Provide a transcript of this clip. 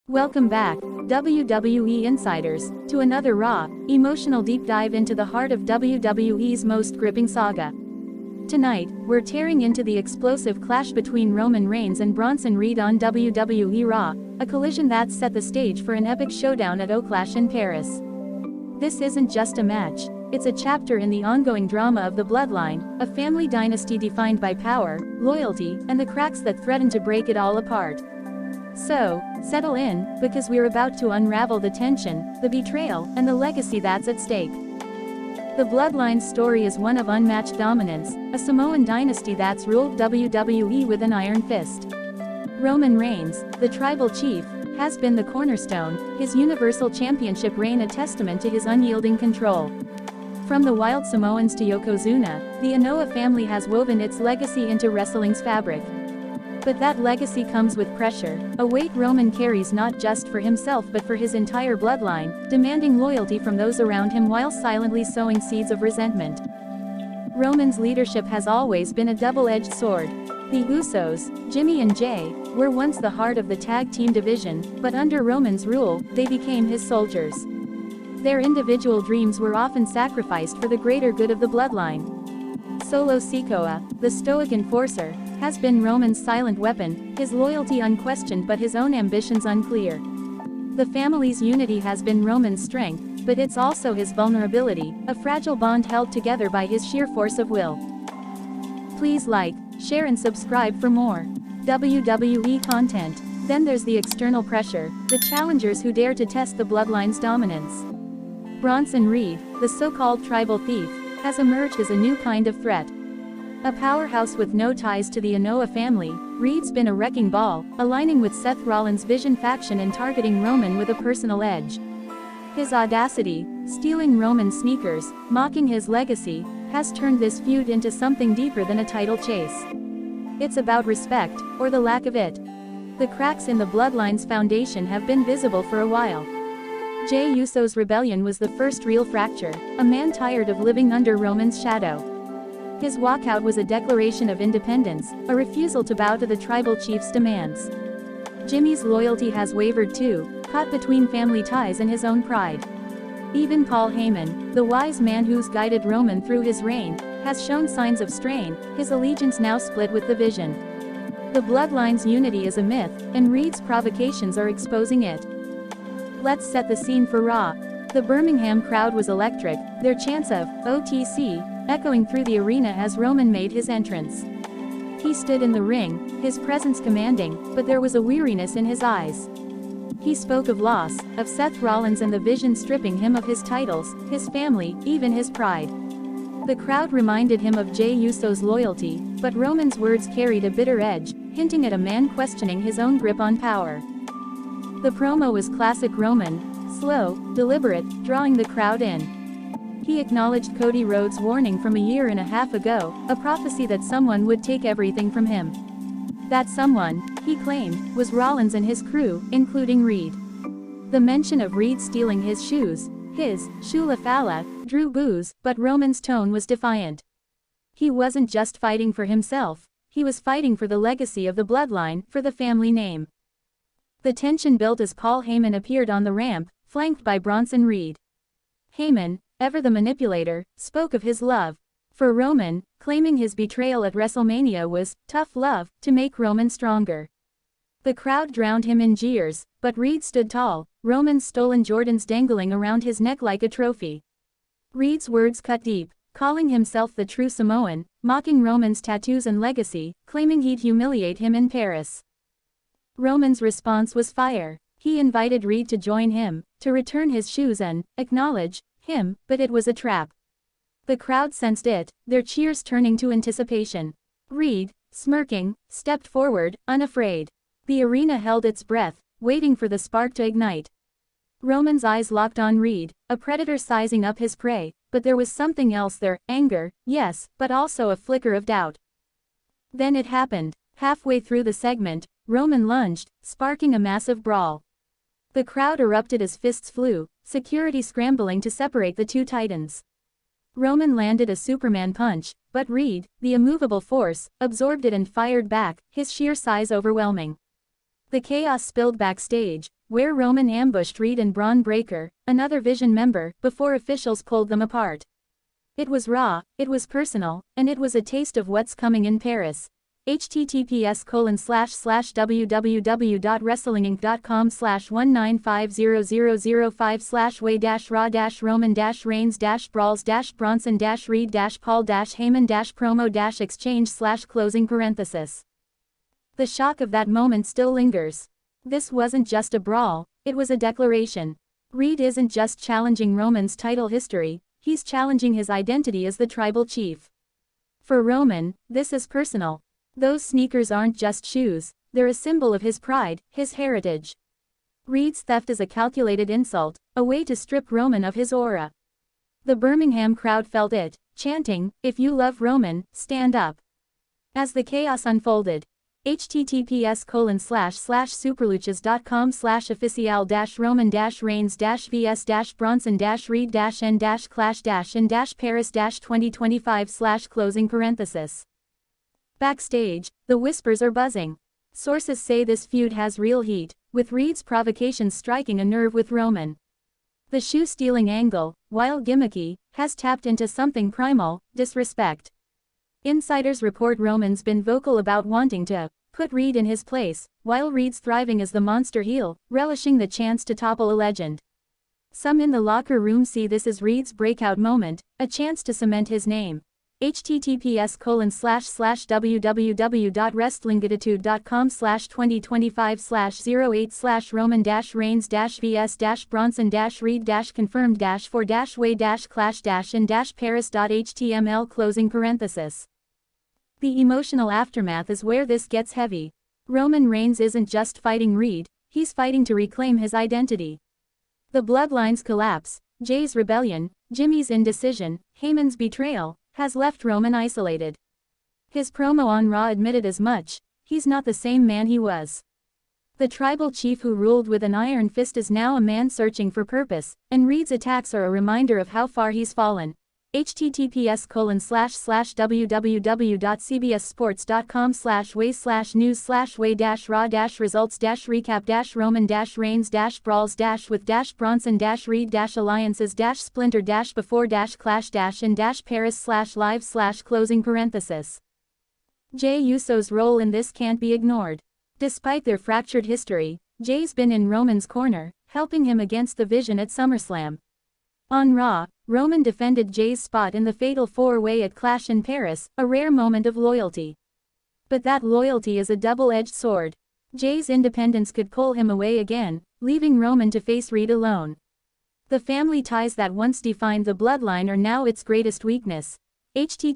Welcome back, WWE Insiders, to another raw, emotional deep dive into the heart of WWE's most gripping saga. Tonight, we're tearing into the explosive clash between Roman Reigns and Bronson Reed on WWE Raw, a collision that set the stage for an epic showdown at Clash in Paris. This isn't just a match, it's a chapter in the ongoing drama of the Bloodline, a family dynasty defined by power, loyalty, and the cracks that threaten to break it all apart. So, settle in, because we're about to unravel the tension, the betrayal, and the legacy that's at stake. The Bloodline's story is one of unmatched dominance, a Samoan dynasty that's ruled WWE with an iron fist. Roman Reigns, the tribal chief, has been the cornerstone, his Universal Championship reign a testament to his unyielding control. From the Wild Samoans to Yokozuna, the Anoa'i family has woven its legacy into wrestling's fabric. But that legacy comes with pressure, a weight Roman carries not just for himself but for his entire bloodline, demanding loyalty from those around him while silently sowing seeds of resentment. Roman's leadership has always been a double-edged sword. The Usos, Jimmy and Jay, were once the heart of the tag team division, but under Roman's rule, they became his soldiers. Their individual dreams were often sacrificed for the greater good of the bloodline. Solo Sikoa, the stoic enforcer, has been Roman's silent weapon, his loyalty unquestioned but his own ambitions unclear. The family's unity has been Roman's strength, but it's also his vulnerability, a fragile bond held together by his sheer force of will. Please like, share and subscribe for more WWE content. Then there's the external pressure, the challengers who dare to test the Bloodline's dominance. Bronson Reed, the so-called tribal thief, has emerged as a new kind of threat. A powerhouse with no ties to the Anoa'i family, Reed's been a wrecking ball, aligning with Seth Rollins' Vision faction and targeting Roman with a personal edge. His audacity, stealing Roman's sneakers, mocking his legacy, has turned this feud into something deeper than a title chase. It's about respect, or the lack of it. The cracks in the Bloodline's foundation have been visible for a while. Jey Uso's rebellion was the first real fracture, a man tired of living under Roman's shadow. His walkout was a declaration of independence, a refusal to bow to the tribal chief's demands. Jimmy's loyalty has wavered too, caught between family ties and his own pride. Even Paul Heyman, the wise man who's guided Roman through his reign, has shown signs of strain, his allegiance now split with the Vision. The Bloodline's unity is a myth, and Reed's provocations are exposing it. Let's set the scene for Raw. The Birmingham crowd was electric, their chants of OTC echoing through the arena as Roman made his entrance. He stood in the ring, his presence commanding, but there was a weariness in his eyes. He spoke of loss, of Seth Rollins and the Vision stripping him of his titles, his family, even his pride. The crowd reminded him of Jey Uso's loyalty, but Roman's words carried a bitter edge, hinting at a man questioning his own grip on power. The promo was classic Roman, slow, deliberate, drawing the crowd in. He acknowledged Cody Rhodes' warning from a year and a half ago, a prophecy that someone would take everything from him. That someone, he claimed, was Rollins and his crew, including Reed. The mention of Reed stealing his shoes, his Shula Fala, drew boos, but Roman's tone was defiant. He wasn't just fighting for himself, he was fighting for the legacy of the Bloodline, for the family name. The tension built as Paul Heyman appeared on the ramp, flanked by Bronson Reed. Heyman, ever the manipulator, spoke of his love for Roman, claiming his betrayal at WrestleMania was tough love to make Roman stronger. The crowd drowned him in jeers, but Reed stood tall, Roman's stolen Jordans dangling around his neck like a trophy. Reed's words cut deep, calling himself the true Samoan, mocking Roman's tattoos and legacy, claiming he'd humiliate him in Paris. Roman's response was fire. He invited Reed to join him, to return his shoes and acknowledge him, but it was a trap. The crowd sensed it, their cheers turning to anticipation. Reed, smirking, stepped forward, unafraid. The arena held its breath, waiting for the spark to ignite. Roman's eyes locked on Reed, a predator sizing up his prey, but there was something else there, anger, yes, but also a flicker of doubt. Then it happened. Halfway through the segment, Roman lunged, sparking a massive brawl. The crowd erupted as fists flew, security scrambling to separate the two titans. Roman landed a Superman punch, but Reed, the immovable force, absorbed it and fired back, his sheer size overwhelming. The chaos spilled backstage, where Roman ambushed Reed and Braun Breaker, another Vision member, before officials pulled them apart. It was raw, it was personal, and it was a taste of what's coming in Paris. https://www.wrestling-inc.com/1950005/way-raw-roman-reigns-brawls-promo-exchange/closing parenthesis. The shock of that moment still lingers. This wasn't just a brawl, it was a declaration. Reed isn't just challenging Roman's title history, he's challenging his identity as the tribal chief. For Roman, this is personal. Those sneakers aren't just shoes, they're a symbol of his pride, his heritage. Reed's theft is a calculated insult, a way to strip Roman of his aura. The Birmingham crowd felt it, chanting, "If you love Roman, stand up." As the chaos unfolded, https://superluchas.com/official-Roman-Reigns-vs-Bronson-Reed-N-Paris-2025/closing parenthesis. Backstage, the whispers are buzzing. Sources say this feud has real heat, with Reed's provocations striking a nerve with Roman. The shoe-stealing angle, while gimmicky, has tapped into something primal, disrespect. Insiders report Roman's been vocal about wanting to put Reed in his place, while Reed's thriving as the monster heel, relishing the chance to topple a legend. Some in the locker room see this as Reed's breakout moment, a chance to cement his name. https://www.wrestlingattitude.com/2025/08/Roman-Reigns-vs-Bronson-Reed-Confirmed-way-clash-in-paris.html closing parenthesis. The emotional aftermath is where this gets heavy. Roman Reigns isn't just fighting Reed, he's fighting to reclaim his identity. The bloodline's collapse, Jay's rebellion, Jimmy's indecision, Heyman's betrayal, has left Roman isolated. His promo on Raw admitted as much, he's not the same man he was. The tribal chief who ruled with an iron fist is now a man searching for purpose, and Reed's attacks are a reminder of how far he's fallen. https://www.cbssports.com/way/news/way-raw-results-recap-roman-reigns-brawls-with-bronson-reed-alliances-splendor-before-clash-in-paris/live/closing Jay Uso's role in this can't be ignored. Despite their fractured history, Jay's been in Roman's corner, helping him against the Vision at SummerSlam. On Raw, Roman defended Jay's spot in the Fatal 4-Way at Clash in Paris, a rare moment of loyalty. But that loyalty is a double-edged sword. Jay's independence could pull him away again, leaving Roman to face Reed alone. The family ties that once defined the bloodline are now its greatest weakness. https